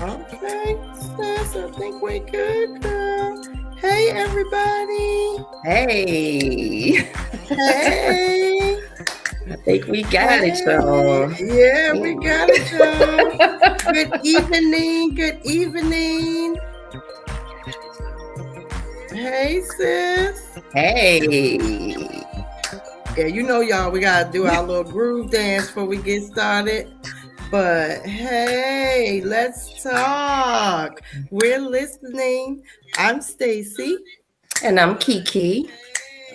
Okay, sis, I think we're good, girl. Hey, everybody. Hey. Hey. I think we got it, y'all. Yeah, we got it, y'all. Good evening. Good evening. Hey, sis. Hey. Yeah, you know, y'all, we got to do our little groove dance before we get started. But hey, let's talk. We're listening. I'm Stacy. And I'm Kiki.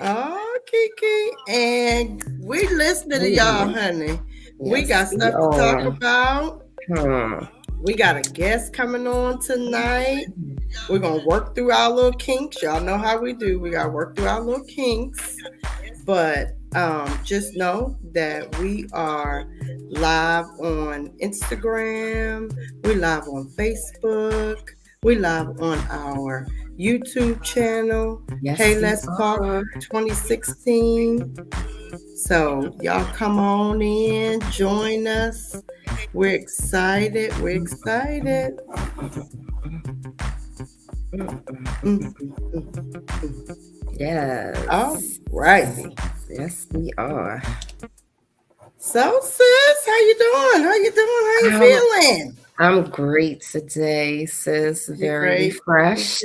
Oh, Kiki. And we listening to y'all, honey. We got stuff to talk about. We got a guest coming on tonight. We're going to work through our little kinks. Y'all know how we do. We got to work through our little kinks. But just know that we are live on Instagram. We live on Facebook. We live on our YouTube channel. Yes, Hey, Let's Talk 2016. So y'all come on in, join us. We're excited. We're excited. Yes. All right. Yes, we are. So, sis, how you doing? How you feeling? I'm great today, sis. Very refreshed.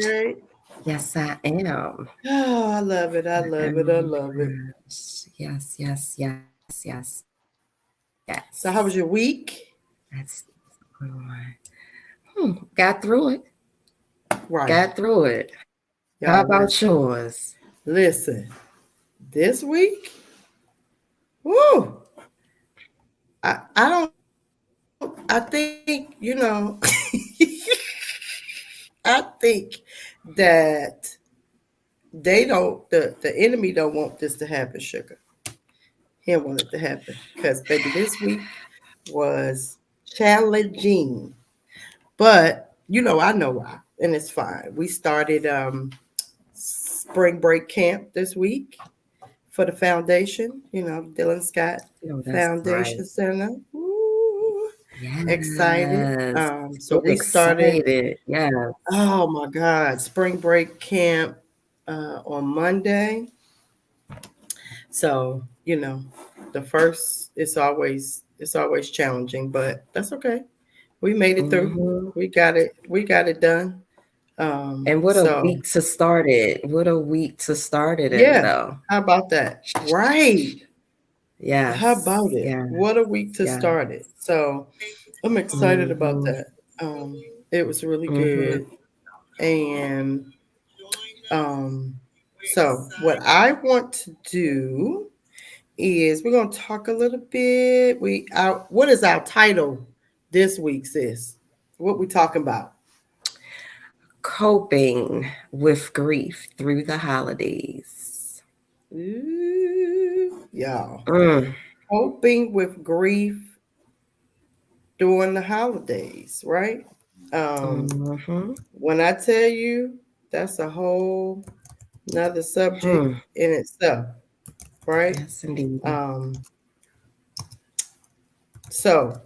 Yes, I am. Oh, I love it. I love it. Yes. So, how was your week? That's got through it. Right. Got through it. How about yours? Listen, this week, woo! I think, I think that the enemy don't want this to happen, sugar. He don't want it to happen. Because, baby, this week was challenging. But, I know why. And it's fine. We started spring break camp this week for the foundation, Dylan Scott Foundation Center. Ooh, yes. Excited. So we started. Yeah. Oh my God. Spring break camp on Monday. So, the first it's always challenging, but that's okay. We made it through. Mm-hmm. We got it done. And what a week to start it. What a week to start it in, though. How about that? Right. Yeah. How about it? Yeah. What a week to start it. So I'm excited about that. It was really good. And so what I want to do is we're going to talk a little bit. What is our title this week, sis? What we talking about? Coping with grief through the holidays. Ooh, y'all. Coping with grief during the holidays, right? When I tell you, that's a whole another subject in itself, right? Yes, indeed. So,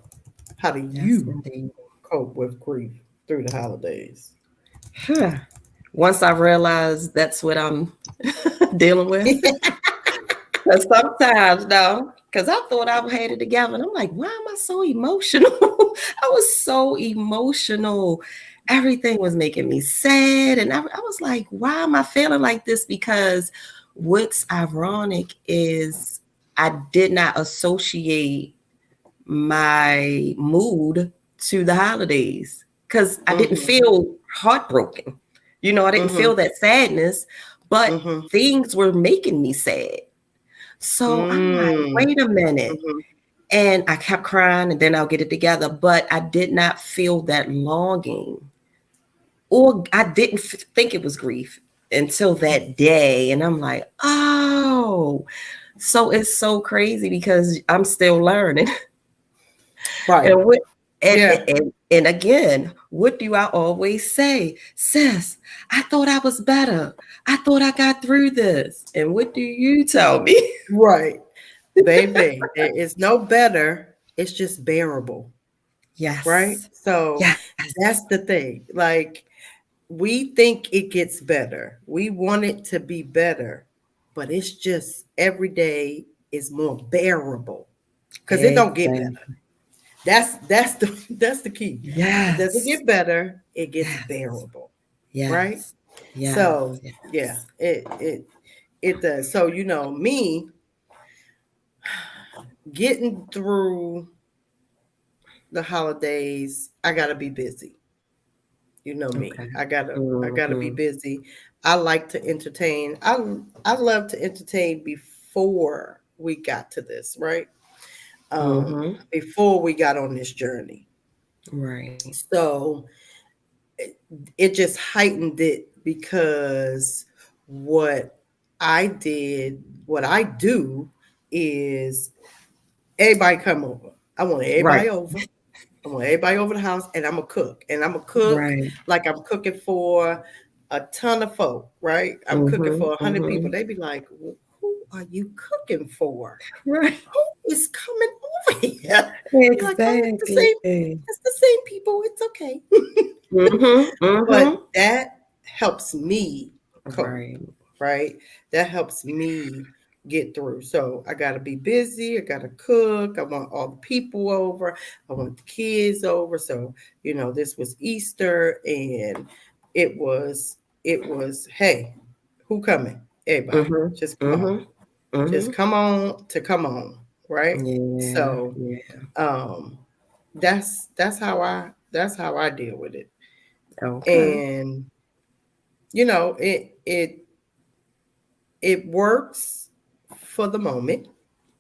how do you cope with grief through the holidays? Once I realized that's what I'm dealing with. But sometimes, though, because I thought I had it together, and I'm like, why am I so emotional? I was so emotional. Everything was making me sad. And I was like, why am I feeling like this? Because what's ironic is I did not associate my mood to the holidays because I didn't feel heartbroken. I didn't feel that sadness, but things were making me sad. So I'm like, wait a minute. And I kept crying, and then I'll get it together. But I did not feel that longing, or I didn't think it was grief until that day. And I'm like, oh, so it's so crazy because I'm still learning. Right. And again, what do I always say? Sis, I thought I was better. I thought I got through this. And what do you tell me? Right. Baby, there is no better. It's just bearable. Yes. Right? So that's the thing. Like, we think it gets better. We want it to be better, but it's just every day is more bearable because it don't get better. That's the key. Yes. It doesn't get better. It gets bearable. Yes. Right? Yes. So it does. So, me getting through the holidays, I gotta be busy. You know me. Okay. I gotta be busy. I like to entertain. I love to entertain before we got to this, right? Before we got on this journey. Right. So it just heightened it because what I do is everybody come over. I want everybody over. I want everybody over the house, and I'm gonna cook. And I'm gonna cook like I'm cooking for a ton of folk, right? I'm cooking for 100 people. They be like, well, who are you cooking for? Right. Who is coming over here? Exactly. Like, it's the same people. It's okay. But that helps me cook, right? That helps me get through. So I got to be busy. I got to cook. I want all the people over. I want the kids over. So, this was Easter, and it was, hey, who coming? Everybody, just come on. Just come on. Right. Yeah. So, that's how I deal with it. Okay. And, it works for the moment.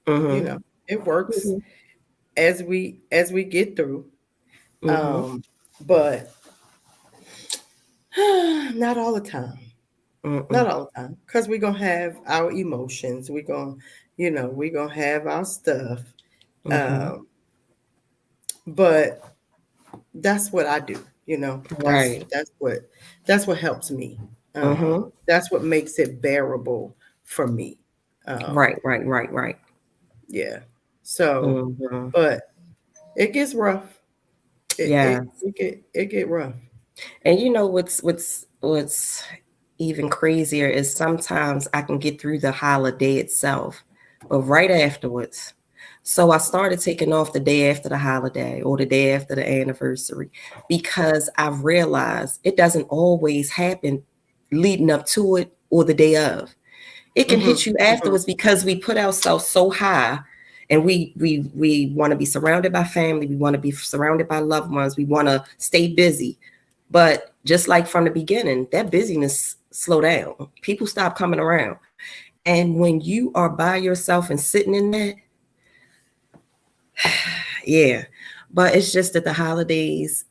It works as we get through. But not all the time. Not all the time. Because we're gonna have our emotions. We're gonna have our stuff. But that's what I do, That's what helps me. That's what makes it bearable for me. Right. Yeah. So, but it gets rough. It get rough. And what's even crazier is sometimes I can get through the holiday itself, but right afterwards. So I started taking off the day after the holiday or the day after the anniversary because I've realized it doesn't always happen leading up to it or the day of. It can hit you afterwards because we put ourselves so high, and we want to be surrounded by family. We want to be surrounded by loved ones. We want to stay busy. But just like from the beginning, that busyness slow down. People stop coming around. And when you are by yourself and sitting in that, but it's just that the holidays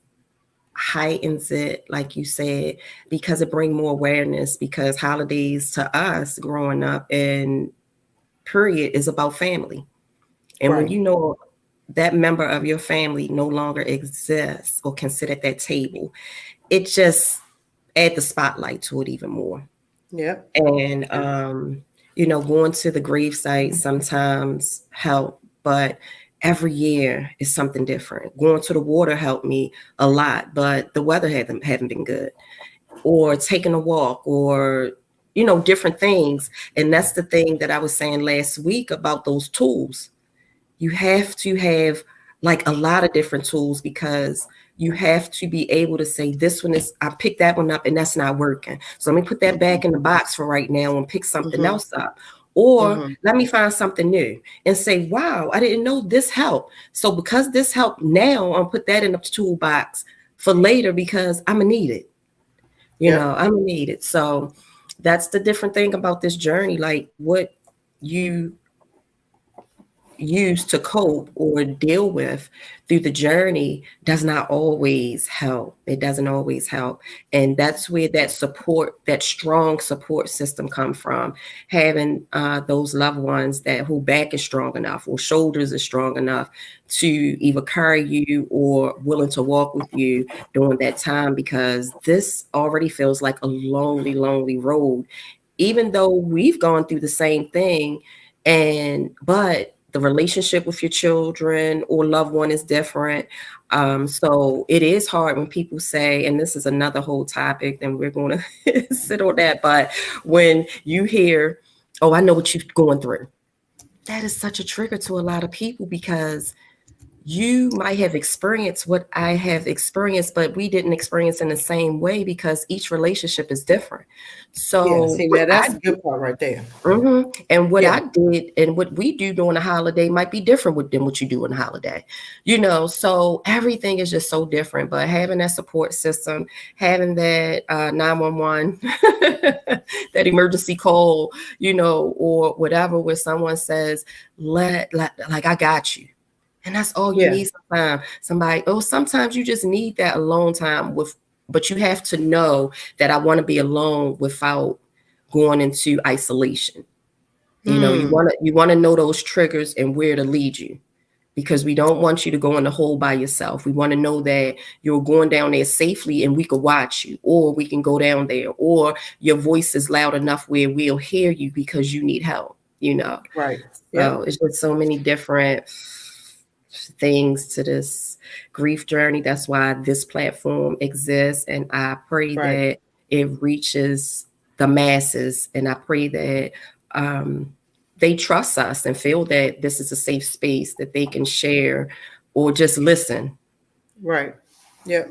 heightens it, like you said, because it brings more awareness, because holidays to us growing up and period is about family. And when that member of your family no longer exists or can sit at that table, it just adds the spotlight to it even more. Yeah. And going to the gravesite sometimes help, but every year is something different. Going to the water helped me a lot, but the weather haven't been good. Or taking a walk, or different things. And that's the thing that I was saying last week about those tools. You have to have like a lot of different tools, because you have to be able to say, this one I picked that one up and that's not working. So let me put that back in the box for right now and pick something else up. Or let me find something new and say, wow, I didn't know this helped. So because this helped now, I'll put that in the toolbox for later because I'm going to need it. I'm going to need it. So that's the different thing about this journey. Like what you use to cope or deal with through the journey does not always help. It doesn't always help. And that's where that support, that strong support system come from. Having those loved ones that whose back is strong enough or shoulders is strong enough to either carry you or willing to walk with you during that time, because this already feels like a lonely, lonely road, even though we've gone through the same thing. But the relationship with your children or loved one is different. So it is hard when people say, and this is another whole topic, and we're going to sit on that, but when you hear, oh, I know what you're going through, that is such a trigger to a lot of people, because you might have experienced what I have experienced, but we didn't experience in the same way because each relationship is different. So see, now that's a good part right there. And what I did and what we do during the holiday might be different than what you do on the holiday, so everything is just so different. But having that support system, having that 911, that emergency call, or whatever, where someone says, like, I got you. And that's all you need sometimes. Sometimes you just need that alone time but you have to know that I want to be alone without going into isolation. You want to know those triggers and where to lead you, because we don't want you to go in the hole by yourself. We want to know that you're going down there safely and we can watch you, or we can go down there, or your voice is loud enough where we'll hear you because you need help, Right. So it's just so many different things to this grief journey. That's why this platform exists, and I pray that it reaches the masses, and I pray that they trust us and feel that this is a safe space that they can share or just listen. Right. Yeah.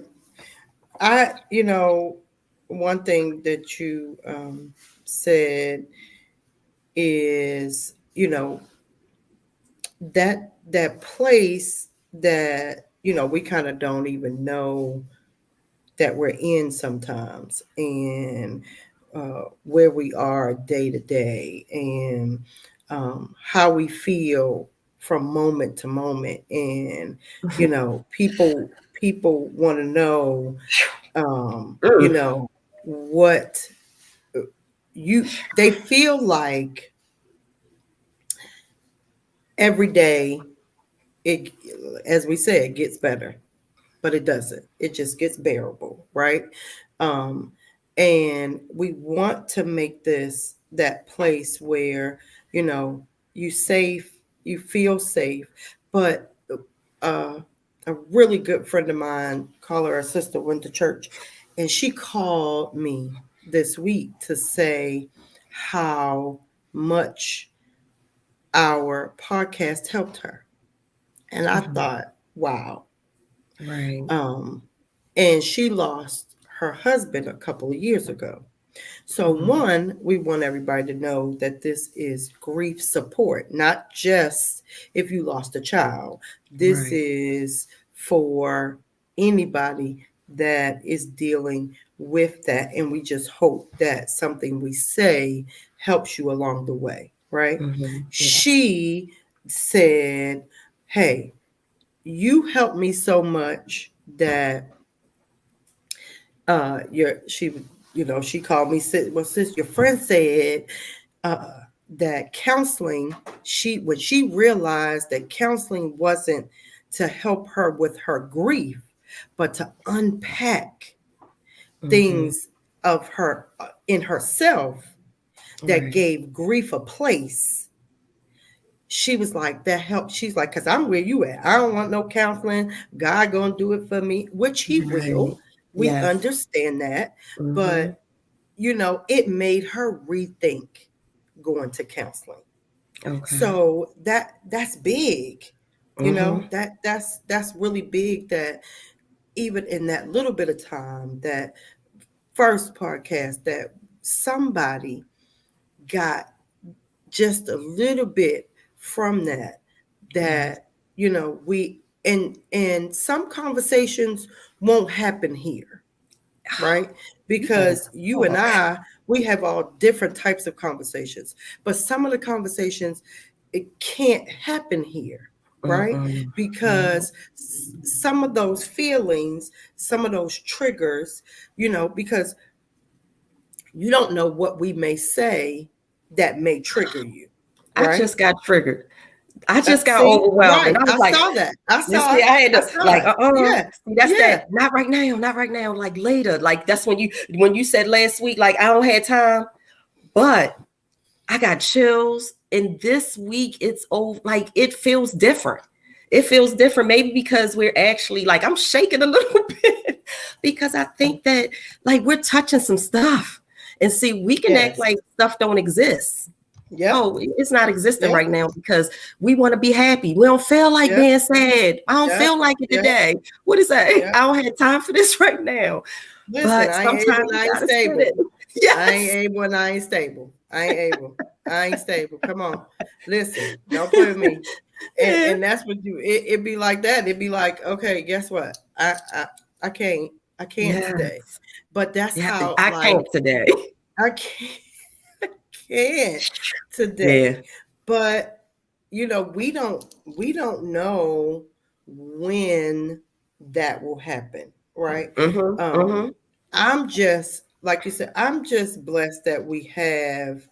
One thing that you said is, that place that, we kind of don't even know that we're in sometimes, and where we are day to day, and how we feel from moment to moment. And, people want to know, what they feel like every day. It, as we said, it gets better, but it doesn't. It just gets bearable, right? And we want to make this that place where, you feel safe. But a really good friend of mine, call her a sister, went to church, and she called me this week to say how much our podcast helped her. And I thought, wow. Right. And she lost her husband a couple of years ago. So one, we want everybody to know that this is grief support, not just if you lost a child. This is for anybody that is dealing with that. And we just hope that something we say helps you along the way, right? She said, hey, you helped me so much that she called me, said, well, sis, your friend said that counseling, when she realized that counseling wasn't to help her with her grief, but to unpack things of her in herself that gave grief a place. She was like, that helped. She's like, because I'm where you at. I don't want no counseling. God gonna do it for me, which he will. We understand that. But, it made her rethink going to counseling. So that's big. That's really big, that even in that little bit of time, that first podcast, that somebody got just a little bit from that, we and some conversations won't happen here, right? because you and I, we have all different types of conversations, but some of the conversations, it can't happen here, right? Because some of those feelings, some of those triggers, because you don't know what we may say that may trigger you. Right? I just got triggered. I just got overwhelmed. Right. And I was saw that. I saw it. I had to Yeah. Not right now, like later. Like that's when you said last week, like I don't have time. But I got chills. And this week it's over, like it feels different. It feels different, maybe because we're actually like I'm shaking a little bit because I think that like we're touching some stuff. And see, we can act like stuff don't exist. Yeah. Oh, it's not existing right now because we want to be happy. We don't feel like being sad. I don't feel like it today. What is that? I don't have time for this right now. Listen, but sometimes I ain't stable. Yes. I ain't able and I ain't stable. I ain't stable. Come on. Listen, don't play with me. And that's what it'd be like that. It'd be like, okay, guess what? I can't today. But that's how I can't today. I can't today. Yeah. But we don't know when that will happen, right? I'm just, like you said, I'm just blessed that we have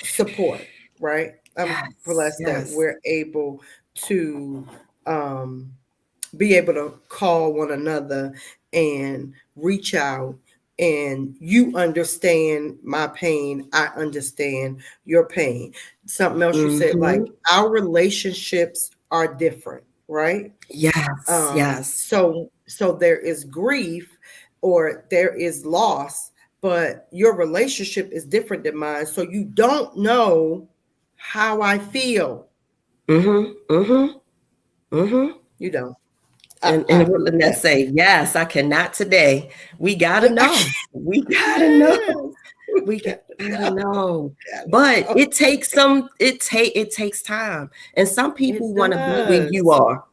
support, right? I'm blessed that we're able to be able to call one another and reach out, and you understand my pain. I understand your pain. Something else you said, like our relationships are different, right? Yes. So there is grief or there is loss, but your relationship is different than mine. So you don't know how I feel. You don't. And let's say, yes, I cannot today. We gotta know. We gotta know. We gotta know. But it takes it takes time. And some people want to be where you are.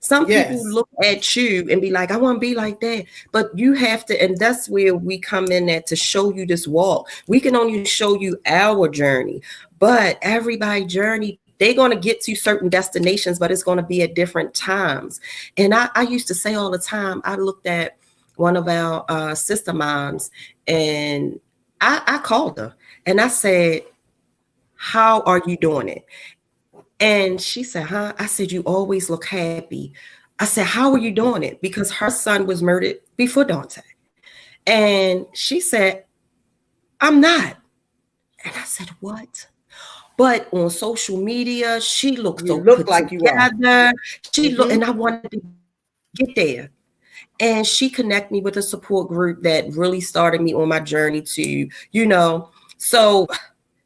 Some people look at you and be like, I want to be like that. But you have to, and that's where we come in at to show you this walk. We can only show you our journey, but everybody's journey, they're going to get to certain destinations, but it's going to be at different times. And I used to say all the time, I looked at one of our sister moms and I called her and I said, how are you doing it? And she said, huh? I said, you always look happy. I said, how are you doing it? Because her son was murdered before Dante. And she said, I'm not. And I said, what? But on social media, she looked so put like together. You are. She looked, and I wanted to get there. And she connected me with a support group that really started me on my journey to, so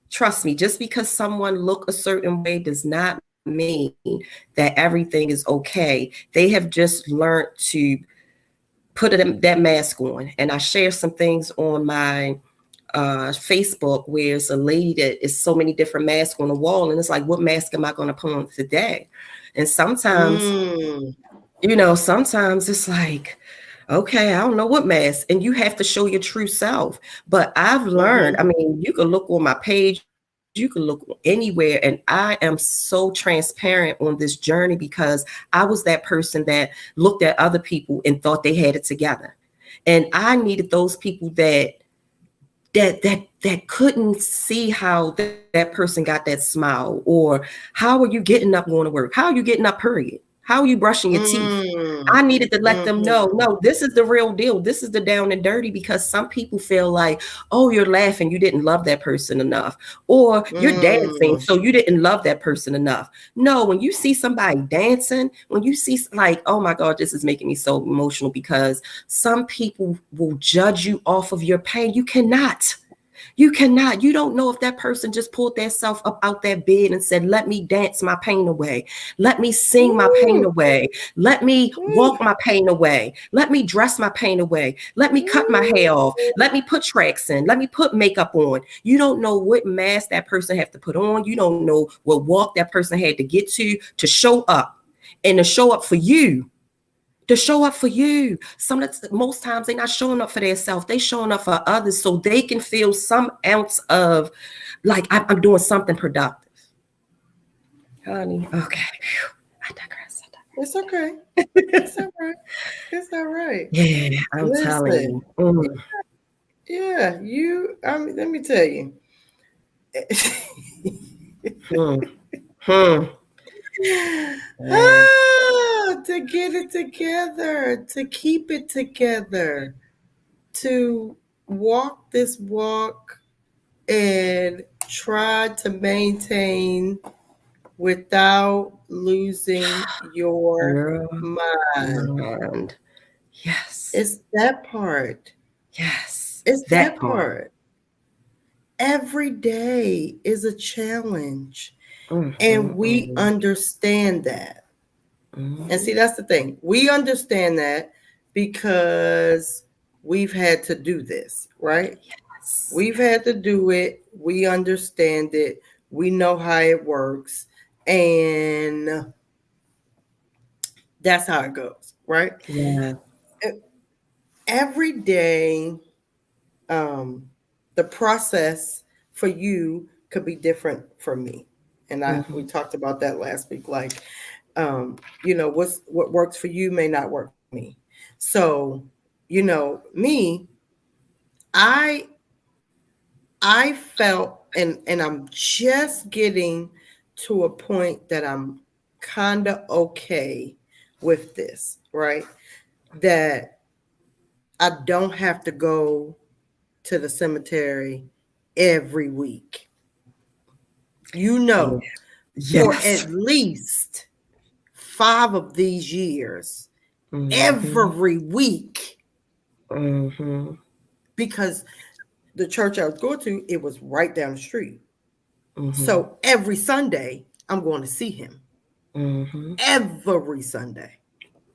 trust me, just because someone look a certain way does not mean that everything is okay. They have just learned to put that mask on. And I share some things on my Facebook where it's a lady that is so many different masks on the wall. And it's like, what mask am I going to put on today? And sometimes, sometimes it's like, okay, I don't know what mask. And you have to show your true self. But I've learned, I mean, you can look on my page, you can look anywhere. And I am so transparent on this journey because I was that person that looked at other people and thought they had it together. And I needed those people that couldn't see how that person got that smile, or how are you getting up going to work? How are you getting up, period? How are you brushing your teeth? I needed to let them know, no, this is the real deal. This is the down and dirty, because some people feel like, oh, you're laughing, you didn't love that person enough, or you're dancing, so you didn't love that person enough. No, when you see somebody dancing, when you see like, oh my God, this is making me so emotional, because some people will judge you off of your pain. You cannot. You don't know if that person just pulled themselves up out that bed and said, let me dance my pain away. Let me sing my pain away. Let me walk my pain away. Let me dress my pain away. Let me cut my hair off. Let me put tracks in. Let me put makeup on. You don't know what mask that person have to put on. You don't know what walk that person had to get to show up, and to show up for you. to show up for you. Most times they're not showing up for themselves. They showing up for others so they can feel some ounce of like I'm doing something productive. Honey, okay. I digress. It's okay. It's all right. It's all right. Yeah, I'm telling you. Yeah, let me tell you. To get it together, to keep it together, to walk this walk and try to maintain without losing your mind. Yes. It's that part. Yes. It's that part. Every day is a challenge. And we understand that. And see, that's the thing. We understand that because we've had to do this, right? Yes. We've had to do it. We understand it. We know how it works. And that's how it goes, right? Yeah. Every day, the process for you could be different from me. And we talked about that last week. Like, what works for you may not work for me. So, me, I felt, and I'm just getting to a point that I'm kind of okay with this, right? That I don't have to go to the cemetery every week. For at least 5 of these years, every week. Because the church I was going to, it was right down the street. So every Sunday, I'm going to see him. Every Sunday.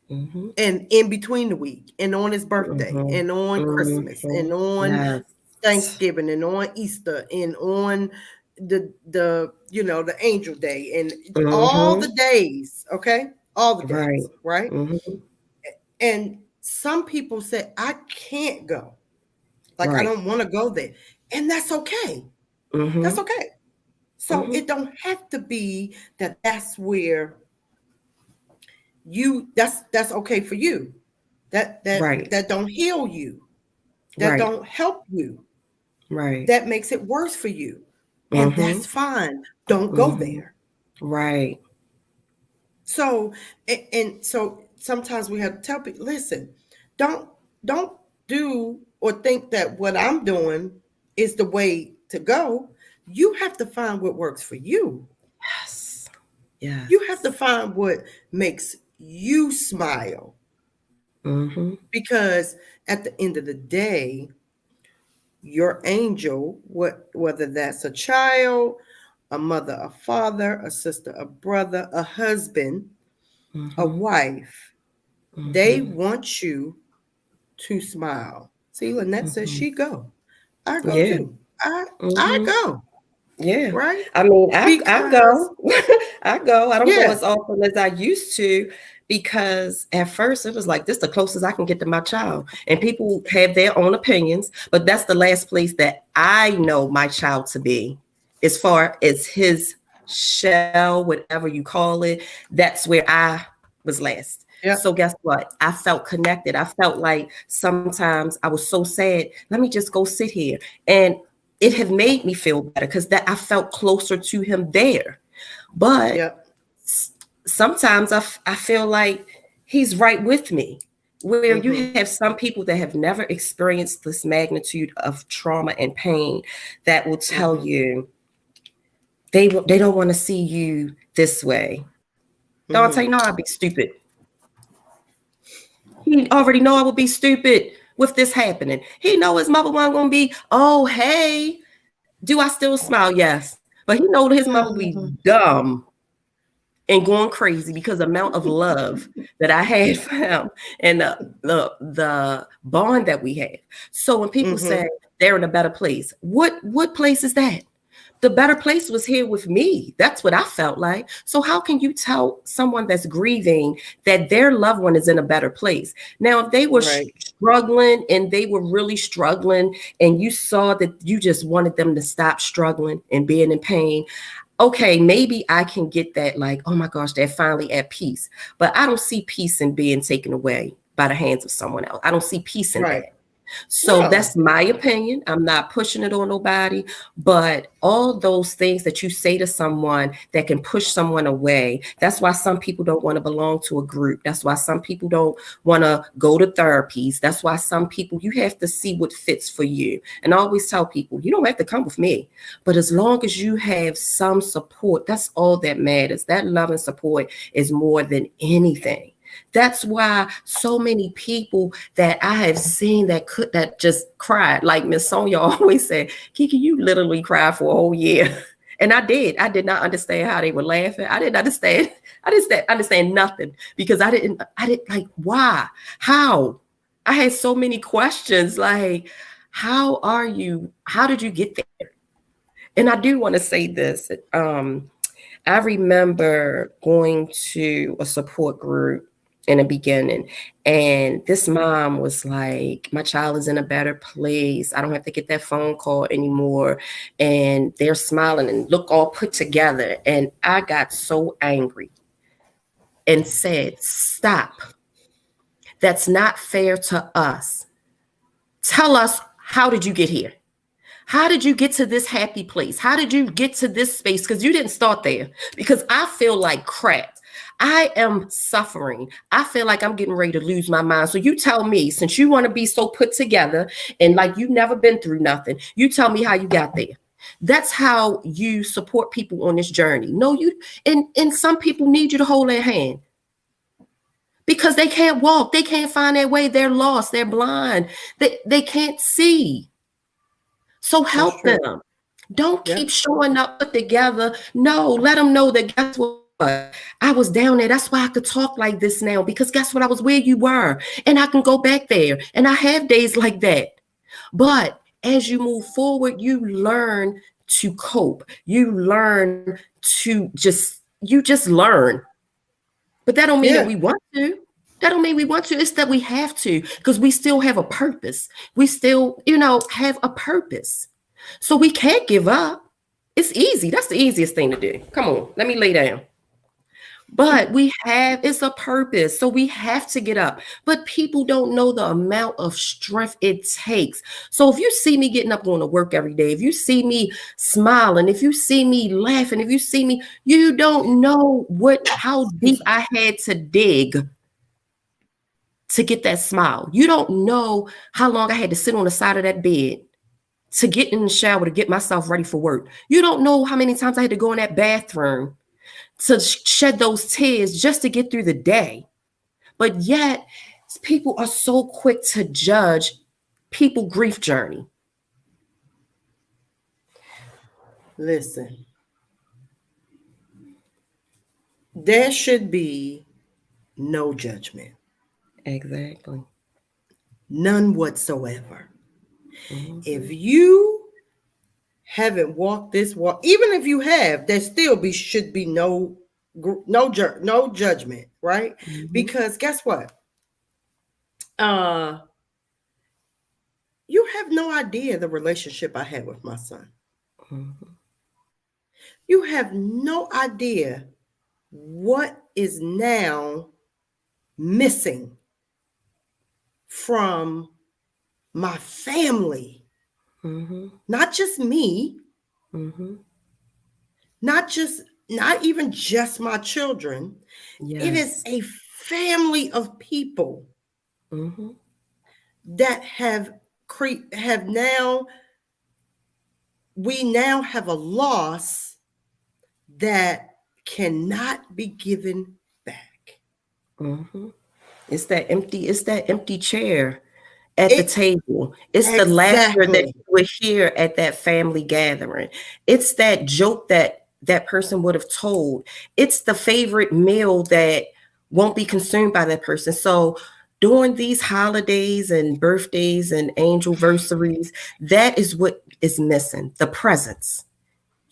And in between the week, and on his birthday, and on Christmas, and on Thanksgiving, and on Easter, and on the Angel Day, and all the days, okay? All the days, right? And some people say, I can't go. Like, I don't want to go there. And that's okay. That's okay. So it don't have to be that's where that's okay for you. That don't heal you. That don't help you. Right. That makes it worse for you. And that's fine. Don't go there. Right. So, and so sometimes we have to tell people, listen, don't do or think that what I'm doing is the way to go. You have to find what works for you. Yes. Yeah. You have to find what makes you smile. Because at the end of the day, your angel, whether that's a child, a mother, a father, a sister, a brother, a husband, a wife, they want you to smile. See, Lynette says she go. I go too. I go. Yeah. Right? I mean, I go. I go. I don't go as often as I used to, because at first it was like, this is the closest I can get to my child. And people have their own opinions, but that's the last place that I know my child to be. As far as his shell, whatever you call it, that's where I was last. Yep. So guess what? I felt connected. I felt like sometimes I was so sad. Let me just go sit here. And it had made me feel better because that I felt closer to him there. But sometimes I feel like he's right with me, where you have some people that have never experienced this magnitude of trauma and pain that will tell you they don't want to see you this way. Don't tell you, no, I'd be stupid. He already know I would be stupid with this happening. He know his mother wasn't going to be, oh, hey, do I still smile? Yes. But he know his mother would be dumb and going crazy because the amount of love that I had for him and the bond that we have. So when people say they're in a better place, what place is that? The better place was here with me. That's what I felt like. So how can you tell someone that's grieving that their loved one is in a better place? Now, if they were struggling and they were really struggling and you saw that you just wanted them to stop struggling and being in pain, okay, maybe I can get that, like, oh my gosh, they're finally at peace. But I don't see peace in being taken away by the hands of someone else. I don't see peace in that. So that's my opinion. I'm not pushing it on nobody, but all those things that you say to someone that can push someone away, that's why some people don't want to belong to a group. That's why some people don't want to go to therapies. That's why some people, you have to see what fits for you. And I always tell people, you don't have to come with me, but as long as you have some support, that's all that matters. That love and support is more than anything. That's why so many people that I have seen that just cried, like Miss Sonia always said, Kiki, you literally cried for a whole year. And I did. I did not understand how they were laughing. I didn't understand. I didn't understand nothing because I didn't like, why? How? I had so many questions like, how are you? How did you get there? And I do want to say this. I remember going to a support group in the beginning, and this mom was like, my child is in a better place. I don't have to get that phone call anymore. And they're smiling and look all put together. And I got so angry and said, stop. That's not fair to us. Tell us, how did you get here? How did you get to this happy place? How did you get to this space? Because you didn't start there. Because I feel like crap. I am suffering. I feel like I'm getting ready to lose my mind. So you tell me, since you want to be so put together and like you've never been through nothing, you tell me how you got there. That's how you support people on this journey. No, you and some people need you to hold their hand because they can't walk. They can't find their way. They're lost. They're blind. They can't see. So help them. Don't keep showing up put together. No, let them know that guess what? I was down there. That's why I could talk like this now, because guess what? I was where you were and I can go back there. And I have days like that. But as you move forward, you learn to cope. You learn to just learn. But that don't mean that we want to. That don't mean we want to. It's that we have to, because we still have a purpose. We still, have a purpose. So we can't give up. It's easy. That's the easiest thing to do. Come on, let me lay down. But it's a purpose. So we have to get up. But people don't know the amount of strength it takes. So if you see me getting up going to work every day, if you see me smiling, if you see me laughing, if you see me, you don't know how deep I had to dig to get that smile. You don't know how long I had to sit on the side of that bed to get in the shower to get myself ready for work. You don't know how many times I had to go in that bathroom to shed those tears just to get through the day. But yet, people are so quick to judge people's grief journey. Listen, there should be no judgment. Exactly. None whatsoever. Mm-hmm. If you haven't walked this walk, even if you have, there still should be no judgment, right? Mm-hmm. Because guess what? You have no idea the relationship I had with my son. Mm-hmm. You have no idea what is now missing from my family. Mm-hmm. Not just me, mm-hmm. not even just my children. Yes. It is a family of people mm-hmm. that we now have a loss that cannot be given back. Mm-hmm. It's that empty chair at the table. It's exactly. The laughter that you would hear at that family gathering. It's that joke that person would have told. It's the favorite meal that won't be consumed by that person. So during these holidays and birthdays and angelversaries, that is what is missing, the presence.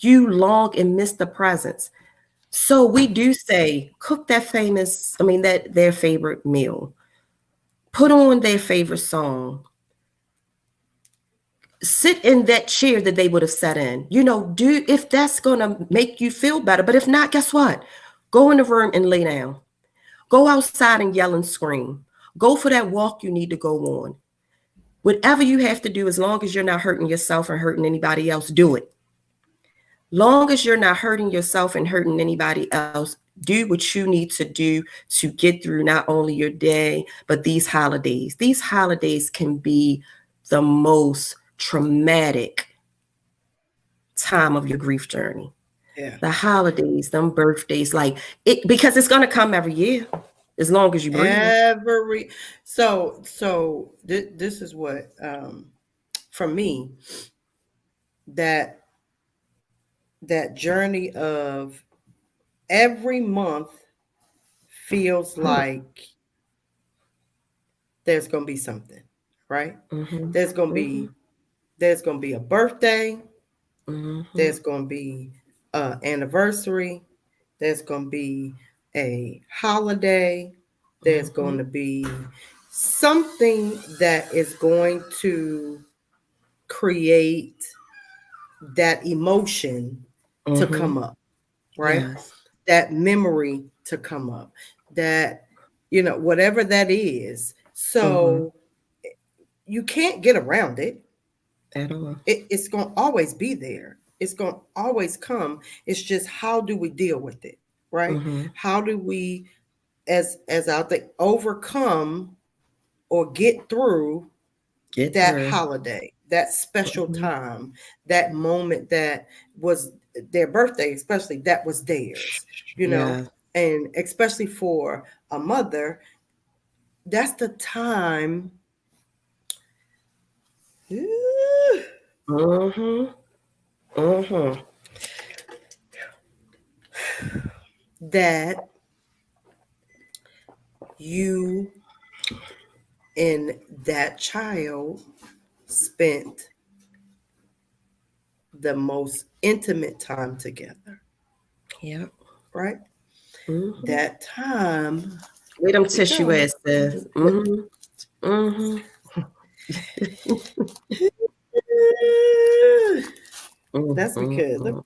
you long and miss the presence. So we do say, cook their favorite meal, put on their favorite song, sit in that chair that they would have sat in, do, if that's going to make you feel better. But if not, guess what? Go in the room and lay down. Go outside and yell and scream. Go for that walk you need to go on. Whatever you have to do, as long as you're not hurting yourself and hurting anybody else, do it. Long as you're not hurting yourself and hurting anybody else, do what you need to do to get through not only your day, but these holidays. These holidays can be the most traumatic time of your grief journey. Yeah. The holidays, them birthdays, like it, because it's going to come every year as long as you breathe. So this is what, for me, that journey of every month feels like there's going to be something, right? Mm-hmm. There's going to be a birthday. Mm-hmm. There's going to be an anniversary. There's going to be a holiday. There's going to be something that is going to create that emotion to come up, right? Yes. That memory to come up, that, whatever that is. So you can't get around it at all. It's going to always be there. It's going to always come. It's just, how do we deal with it, right? How do we, as I think, overcome or get through that holiday, that special time, that moment that was their birthday, especially, that was theirs, and especially for a mother, that's the time. That you and that child spent the most intimate time together. Yep. Right? That time. Wait, them tissue ass says. That's because.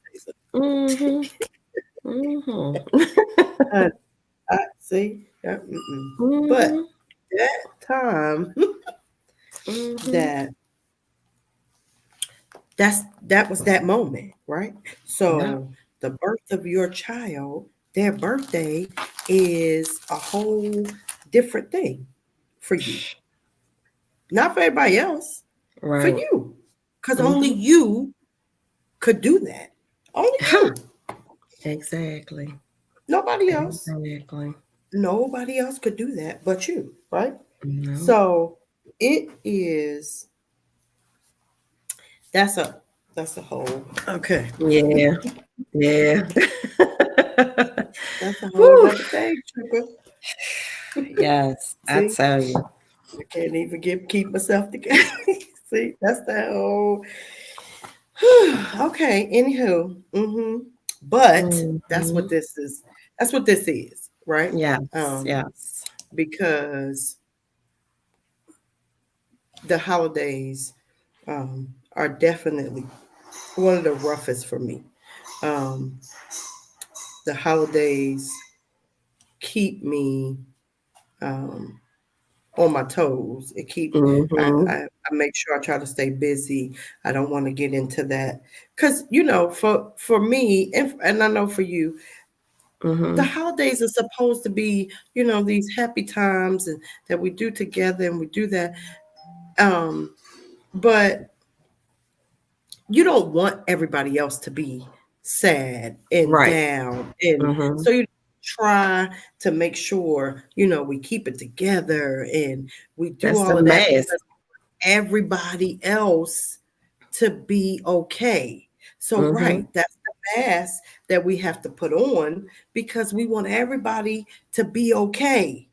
See, but that time, that was that moment, right? So the birth of your child, their birthday is a whole different thing for you, not for everybody else, right? For you, because only you could do that. Only you. Exactly. Nobody else. Exactly. Nobody else could do that but you, right? No. So it is. That's a whole. Okay. Yeah. Yeah. That's a whole other thing, Trooper. Yes, I tell you. I can't even keep myself together. See, that's that whole. Okay. Anywho. But that's what this is. That's what this is, right? Yes. Yes. Because the holidays are definitely one of the roughest for me. The holidays keep me on my toes. It keep I make sure I try to stay busy. I don't want to get into that because for me and I know for you, the holidays are supposed to be these happy times and that we do together, and we do that. But you don't want everybody else to be sad and down, and so you try to make sure we keep it together, and we do all of that because everybody else to be okay. So that's the mask that we have to put on because we want everybody to be okay.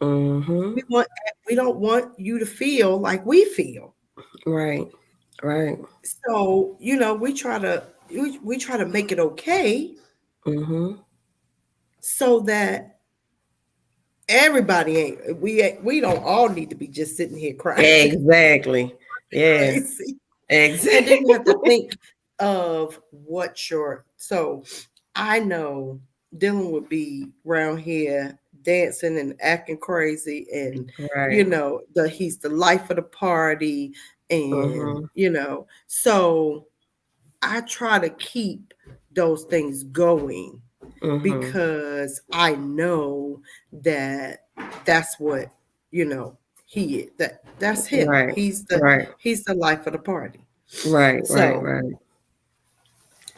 We don't want you to feel like we feel. Right. So we try to we try to make it okay, so that everybody ain't. We don't all need to be just sitting here crying. Exactly. Yeah. Crazy. Exactly. And then you have to think of what your. So I know Dylan would be around here dancing and acting crazy, and right. he's the life of the party, and so I try to keep those things going, because I know that's what he is. That's him. Right. He's the life of the party. Right. So Right.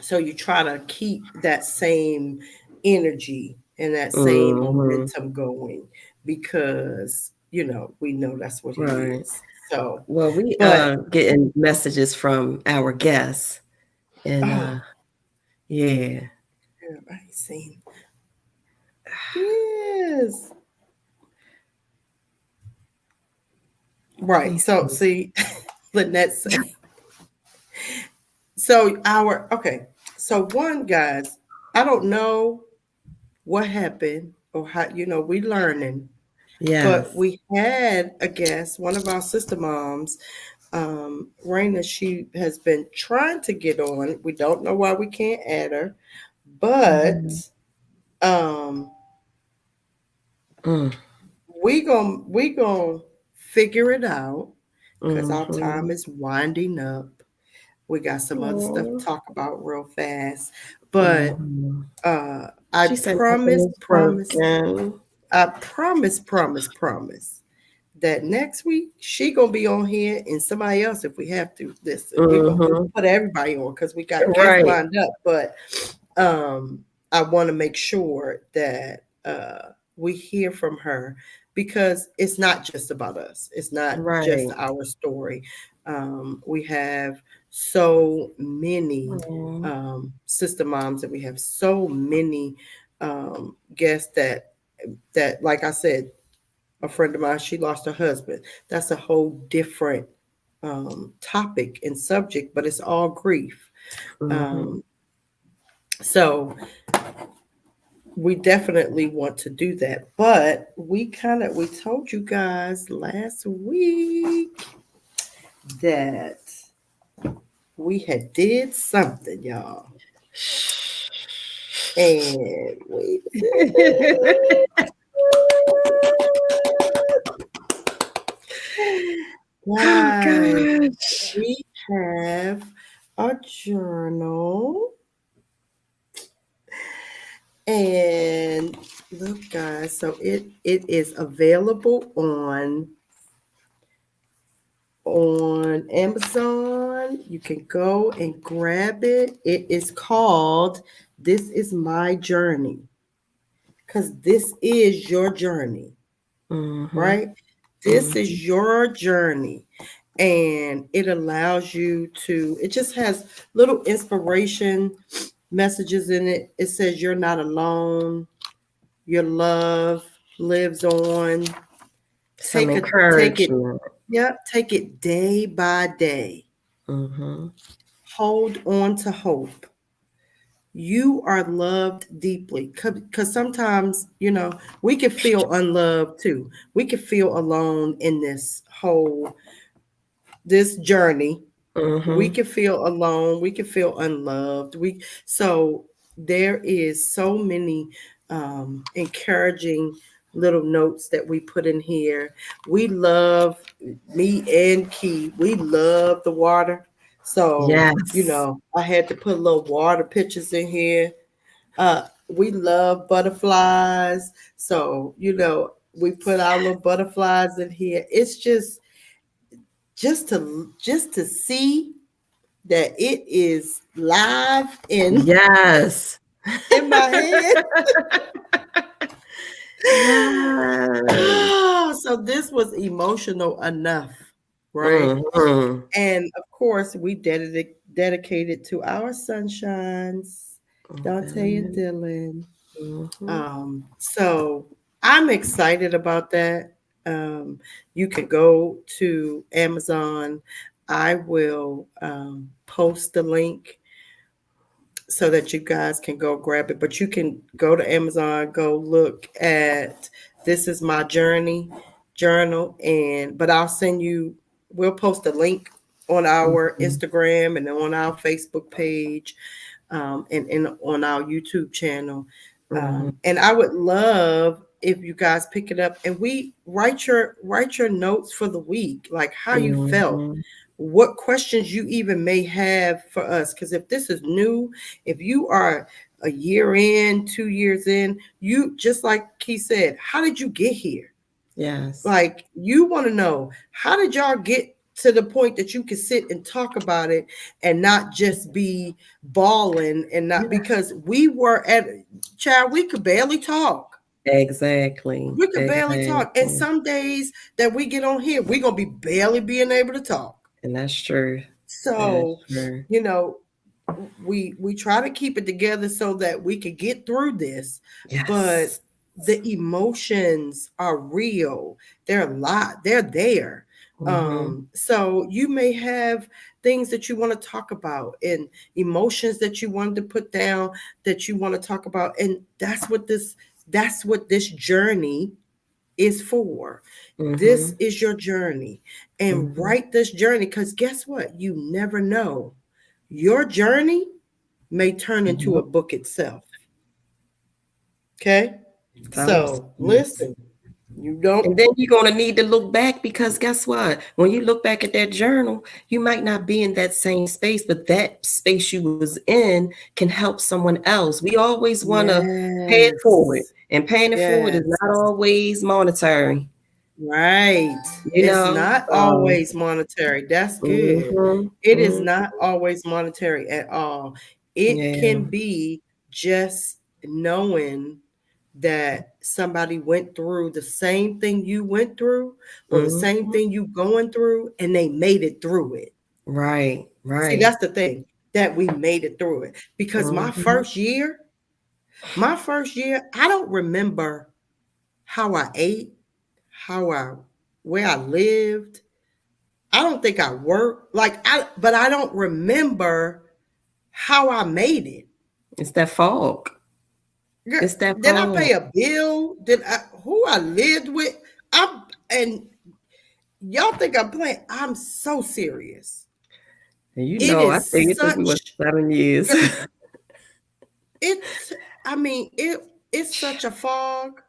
so you try to keep that same energy and that same momentum going, because we know that's what he is. So well, we are getting messages from our guests, and yeah, I seen. Yes. Right. So see, Lynette said. So So one, guys, I don't know what happened or how we learning. yeah. But we had a guest, one of our sister moms, Raina. She has been trying to get on. We don't know why we can't add her, but we gonna figure it out, because our time is winding up. We got some other stuff to talk about real fast, but I promise that next week she gonna be on here, and somebody else if we have to. We're gonna put everybody on, because we got guests lined up. But I want to make sure that we hear from her, because it's not just about us. It's not just our story. We have so many sister moms, and we have so many guests that, like I said, a friend of mine, she lost her husband. That's a whole different topic and subject, but it's all grief. So we definitely want to do that. But we told you guys last week that we had did something, y'all. And we guys, we have a journal. And look, guys, so it is available on Amazon. You can go and grab it. It is called "This Is My Journey," because this is your journey, right? This is your journey. And it allows you to, it just has little inspiration messages in it. It says you're not alone. Your love lives on. Some encouragement. Take it day by day. Hold on to hope. You are loved deeply, because sometimes we can feel unloved too. We can feel alone in this journey. We can feel alone. We can feel unloved. So there is so many encouraging little notes that we put in here. We love, me and Key, we love the water. So I had to put little water pictures in here. We love butterflies. So we put our little butterflies in here. It's just to see that it is live in in my head. So this was emotional enough, right? And of course, we dedicated to our sunshines, Dante and Dylan. So I'm excited about that. You can go to Amazon. I will post the link so that you guys can go grab it. But you can go to Amazon, go look at This Is My Journey journal, but I'll send you. We'll post a link on our Instagram and on our Facebook page, and on our YouTube channel. And I would love if you guys pick it up and we write your notes for the week, like how you felt, what questions you even may have for us. Because if this is new, if you are a year in, 2 years in, you just like Key said, how did you get here? Yes. Like you want to know, how did y'all get to the point that you can sit and talk about it and not just be bawling and not because we were at child, we could barely talk. Exactly. We could barely talk. And some days that we get on here, we're going to be barely being able to talk. And that's true. So, you know, we try to keep it together so that we could get through this. Yes. But the emotions are real. They're a lot. They're there. So you may have things that you want to talk about and emotions that you wanted to put down that you want to talk about. And that's what this journey is for. This is your journey, and write this journey, because guess what? You never know. Your journey may turn into a book itself. Okay? So listen. You don't. And then you're going to need to look back, because guess what? When you look back at that journal, you might not be in that same space, but that space you was in can help someone else. We always want to pay it forward, and paying it forward is not always monetary. Right. It's not always monetary. That's good. It is not always monetary at all. It can be just knowing that somebody went through the same thing you went through, or the same thing you going through, and they made it through it. Right. See, that's the thing, that we made it through it. Because my first year, I don't remember how I ate, where I lived. I don't think I worked, but I don't remember how I made it. It's that fog. It's that did I pay a bill? Who I lived with? And y'all think I'm playing? I'm so serious. I think it took me 7 years. It's such a fog.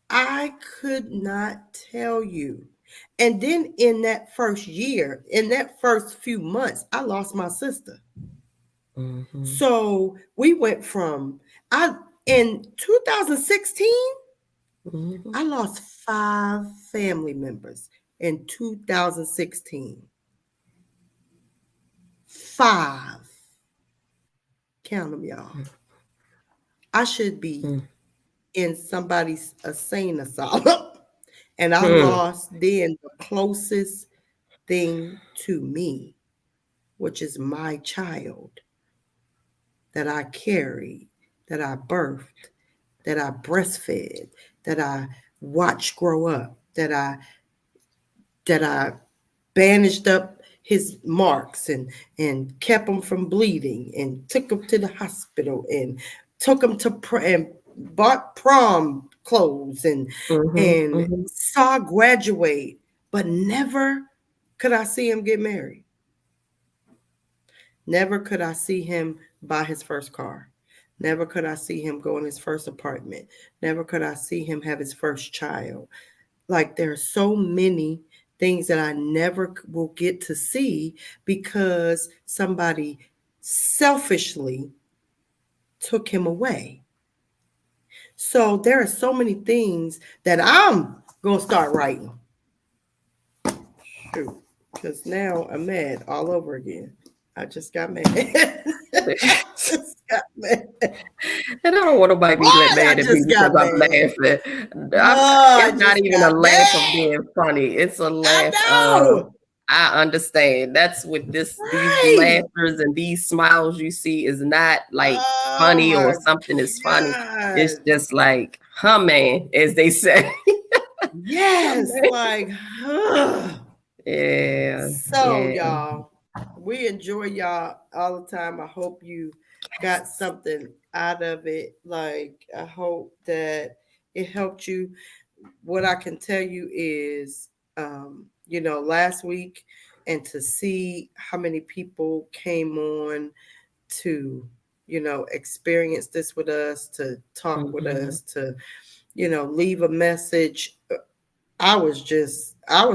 I could not tell you. And then in that first year, in that first few months, I lost my sister. So we went from in 2016, I lost 5 family members in 2016. 5. Count them, y'all. I should be in somebody's insane asylum. And I lost then the closest thing to me, which is my child that I carried, that I birthed, that I breastfed, that I watched grow up, that I bandaged up his marks and kept him from bleeding, and took him to the hospital, and took him to and bought prom clothes, and saw graduate, but never could I see him get married. Never could I see him buy his first car. Never could I see him go in his first apartment. Never could I see him have his first child. Like, there are so many things that I never will get to see because somebody selfishly took him away. So there are so many things that I'm going to start writing. Shoot, because now I'm mad all over again. I just got mad. And I don't want nobody to be mad at me because I'm laughing. It's not even a laugh of being funny. It's a laugh of, I understand. That's what these laughters and these smiles you see is not like funny or something is funny. It's just like, man, as they say. Yes, like, yeah. So, y'all, we enjoy y'all all the time. I hope you got something out of it. Like, I hope that it helped you. What I can tell you is, last week, and to see how many people came on to, experience this with us, to talk with us, to, leave a message. I was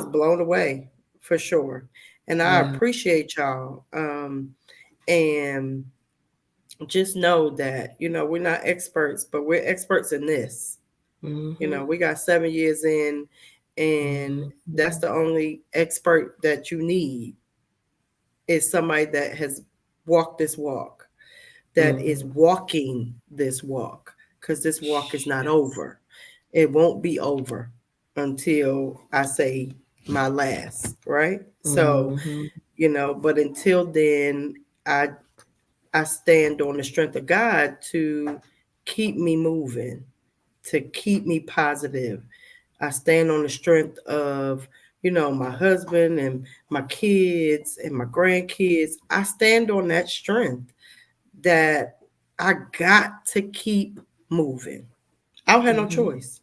blown away for sure. And I appreciate y'all. And just know that, we're not experts, but we're experts in this. We got 7 years in, and that's the only expert that you need, is somebody that has walked this walk, that is walking this walk, because this walk is not over. It won't be over until I say my last, right? So, but until then, I stand on the strength of God to keep me moving, to keep me positive. I stand on the strength of, my husband and my kids and my grandkids. I stand on that strength that I got to keep moving. I don't have no choice,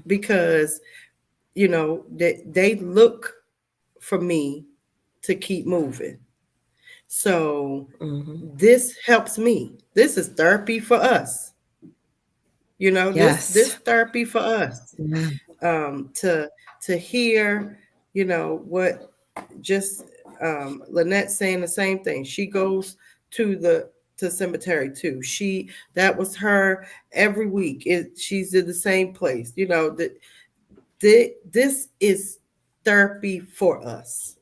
because, they look for me to keep moving. So this helps me. This is therapy for us. This therapy for us. To hear, what just Lynette saying the same thing. She goes to cemetery too. That was her every week. She's in the same place. This is therapy for us,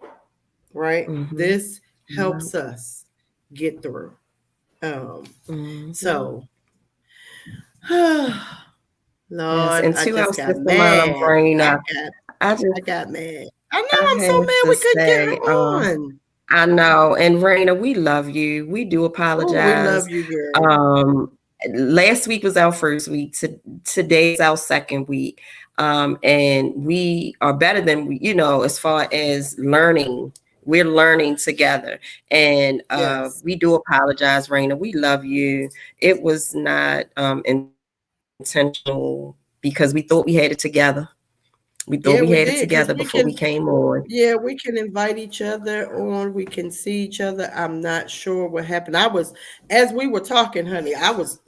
right? This helps us get through. So, Lord, and to our sister mom, Raina, I got mad. I know, I'm so mad we couldn't get her on. I know. And Raina, we love you. We do apologize. We love you, girl. Last week was our first week. Today's our second week. And we are better than we, as far as learning. We're learning together. And we do apologize, Raina. We love you. It was not intentional, because we thought we had it together. We thought we had it together before we came on. Yeah, we can invite each other on. We can see each other. I'm not sure what happened. As we were talking, honey, I was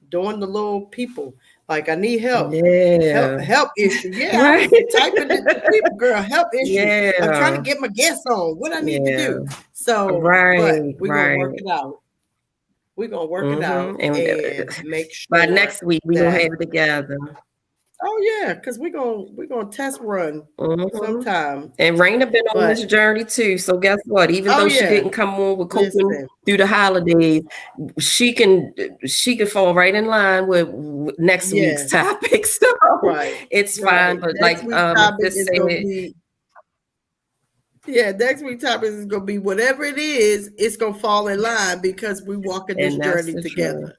doing the little people. Like, I need help. Yeah. Help issue. Yeah, right. I was typing the people, girl, help issue. Yeah. I'm trying to get my guests on. What I need to do. So, but we're going to work it out. We're going to work it out and make sure. By next week, we're going to have it together. Oh yeah, because we're gonna test run sometime. And Raina been on this journey too. So guess what? Even though she didn't come on with coping through the holidays, she can fall right in line with next week's topic. So it's fine. But next week's topic is gonna be whatever it is. It's gonna fall in line, because we walking this journey together.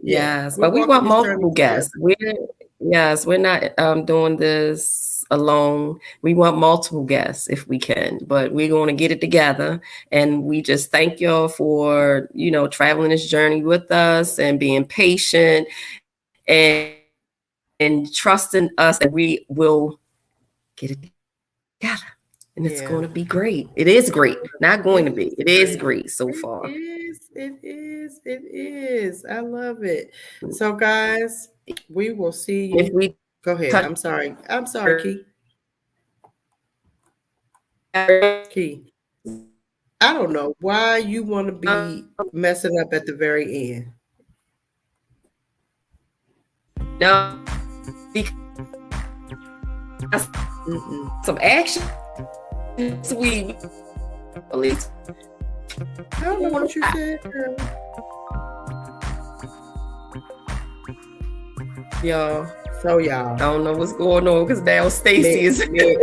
Yes, but we want multiple guests. We're not doing this alone. We want multiple guests if we can, but we're going to get it together. And we just thank y'all for, traveling this journey with us and being patient and trusting us that we will get it together. And it's going to be great. It is great. Not going to be. It is great so far. It is. I love it. So, guys, we will see you. Go ahead. I'm sorry, Key. I don't know why you want to be messing up at the very end. No. Some action. Sweet. At least. I don't know what you said, girl. Y'all. I don't know what's going on, because now Stacy is me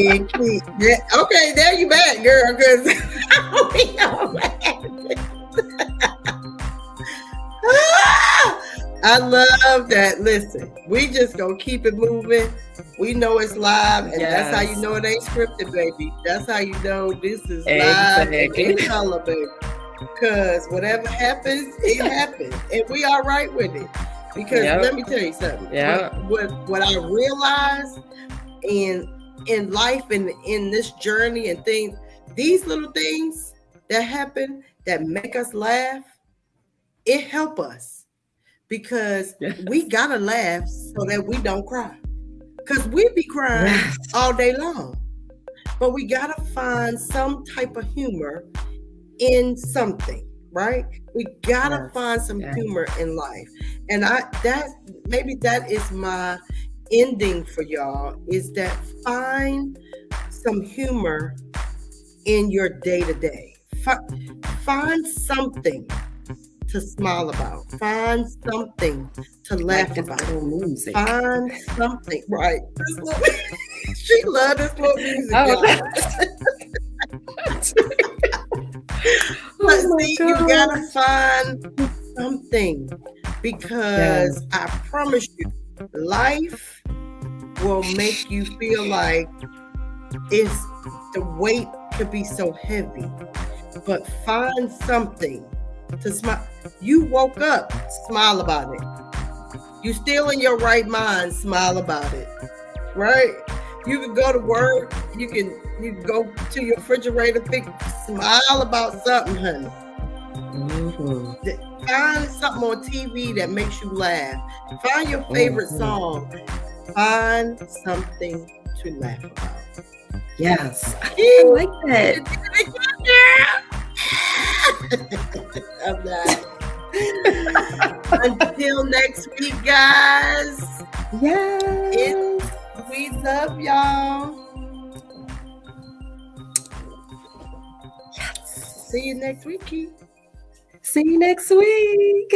and Keith. Yeah, okay, there you back, girl. Because we know what happened. I love that. Listen, we just gonna keep it moving. We know it's live, and that's how you know it ain't scripted, baby. That's how you know this is live and in color, baby. because whatever happens, it happens, and we are right with it. Because let me tell you something. What I realized in life and in this journey and things, these little things that happen that make us laugh, it help us because we gotta laugh so that we don't cry. Because we be crying all day long. But we gotta find some type of humor in something, right? We gotta find some humor in life. And maybe that is my ending for y'all, is that find some humor in your day-to-day. Find something to smile about. Find something to laugh about. Find something, right? She loved this little music. But see, you gotta find something, because I promise you, life will make you feel like the weight could be so heavy. But find something to smile. You woke up, smile about it. You still in your right mind, smile about it. Right? You can go to work, you can go to your refrigerator, smile about something, honey. Find something on TV that makes you laugh. Find your favorite song. Find something to laugh about. Yes, I like that. I'm not. Until next week, guys. We love y'all. Yes. See you next week. See you next week.